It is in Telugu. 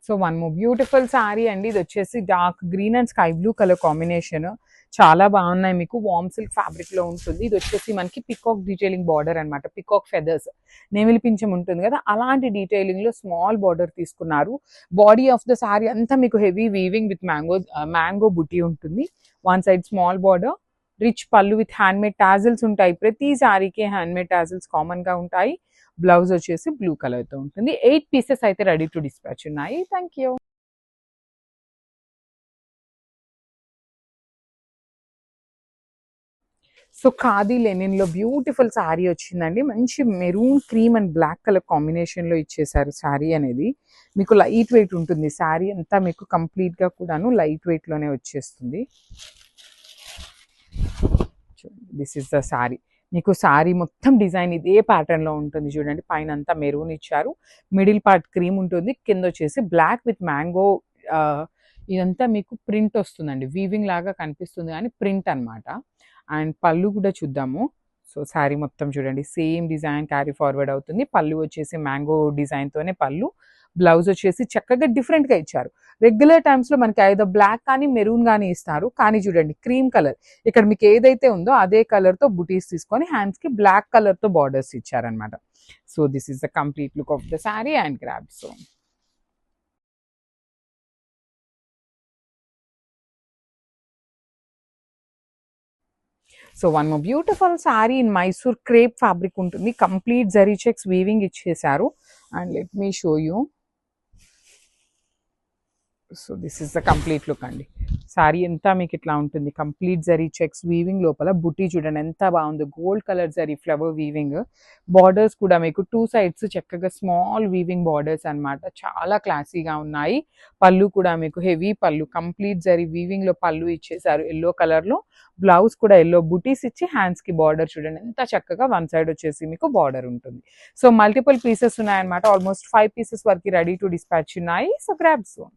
So one more beautiful sari అండి. ఇది వచ్చేసి dark green and sky blue colour combination. చాలా బాగున్నాయి. మీకు వామ్ సిల్క్ ఫ్యాబ్రిక్ లో ఉంటుంది. ఇది వచ్చేసి మనకి పికాక్ డీటెయిలింగ్ బార్డర్ అనమాట. పికాక్ ఫెదర్స్ నెమిలి పింఛం ఉంటుంది కదా, అలాంటి డీటెయిలింగ్ లో స్మాల్ బార్డర్ తీసుకున్నారు. బాడీ ఆఫ్ ద శారీ అంతా మీకు హెవీ వీవింగ్ విత్ మ్యాంగో బుటీ ఉంటుంది. One side small border, rich పళ్ళు విత్ హ్యాండ్మేడ్ టాజిల్స్ ఉంటాయి. ప్రతి శారీకి హ్యాండ్మేడ్ టాజిల్స్ కామన్ గా ఉంటాయి. బ్లౌజ్ వచ్చేసి బ్లూ కలర్ తో ఉంటుంది. 8 పీసెస్ అయితే రెడీ టు డిస్పాచ్ ఉన్నాయి. Thank you. So khadi linen లో బ్యూటిఫుల్ శారీ వచ్చిందండి. మంచి maroon cream and black colour combination లో ఇచ్చేసారు. శారీ అనేది మీకు లైట్ వెయిట్ ఉంటుంది. శారీ అంతా మీకు కంప్లీట్ గా కూడాను లైట్ వెయిట్ లోనే వచ్చేస్తుంది. This is the sari. మీకు శారీ మొత్తం డిజైన్ ఇదే ప్యాటర్న్ లో ఉంటుంది. చూడండి, పైన అంతా మెరూన్ ఇచ్చారు, మిడిల్ పార్ట్ క్రీమ్ ఉంటుంది, కింద వచ్చేసి బ్లాక్ విత్ మ్యాంగో. ఇదంతా మీకు ప్రింట్ వస్తుందండి, వీవింగ్ లాగా కనిపిస్తుంది కానీ ప్రింట్ అన్నమాట. అండ్ పళ్ళు కూడా చూద్దాము. సో శారీ మొత్తం చూడండి సేమ్ డిజైన్ క్యారీ ఫార్వర్డ్ అవుతుంది. పళ్ళు వచ్చేసి మ్యాంగో డిజైన్ తోనే పళ్ళు. బ్లౌజ్ వచ్చేసి చక్కగా డిఫరెంట్ గా ఇచ్చారు. రెగ్యులర్ టైమ్స్ లో మనకి ఐదో బ్లాక్ కానీ మెరూన్ కానీ ఇస్తారు, కానీ చూడండి క్రీమ్ కలర్ ఇక్కడ మీకు ఏదైతే ఉందో అదే కలర్ తో బుటీస్ తీసుకొని హ్యాండ్స్ కి బ్లాక్ కలర్ తో బార్డర్స్ ఇచ్చారనమాట. So this is the complete look of the sari and grab. So one more beautiful sari in Mysore crepe fabric ఉంటుంది. కంప్లీట్ జరీ చెక్స్ వీవింగ్ ఇచ్చేసారు. And let me show you. So this is the complete look అండి. శారీ అంతా మీకు ఇట్లా ఉంటుంది. కంప్లీట్ జరీ చెక్స్ వీవింగ్, లోపల బుటీ చూడండి ఎంత బాగుంది, gold colour zari flower weaving. Borders కూడా మీకు టూ సైడ్స్ చక్కగా స్మాల్ వీవింగ్ బార్డర్స్ అన్నమాట. చాలా క్లాసీగా ఉన్నాయి. పళ్ళు కూడా మీకు హెవీ పళ్ళు, కంప్లీట్ జరీ వీవింగ్ లో పళ్ళు ఇచ్చేసారు ఎల్లో కలర్ లో. బ్లౌజ్ కూడా ఎల్లో బుటీస్ ఇచ్చి హ్యాండ్స్ కి బార్డర్ చూడండి ఎంత చక్కగా వన్ సైడ్ వచ్చేసి మీకు బార్డర్ ఉంటుంది. సో మల్టిపుల్ పీసెస్ ఉన్నాయన్నమాట. ఆల్మోస్ట్ 5 పీసెస్ వరకు రెడీ టు డిస్పాచ్ ఉన్నాయి. సో గ్రాబ్ సోన్.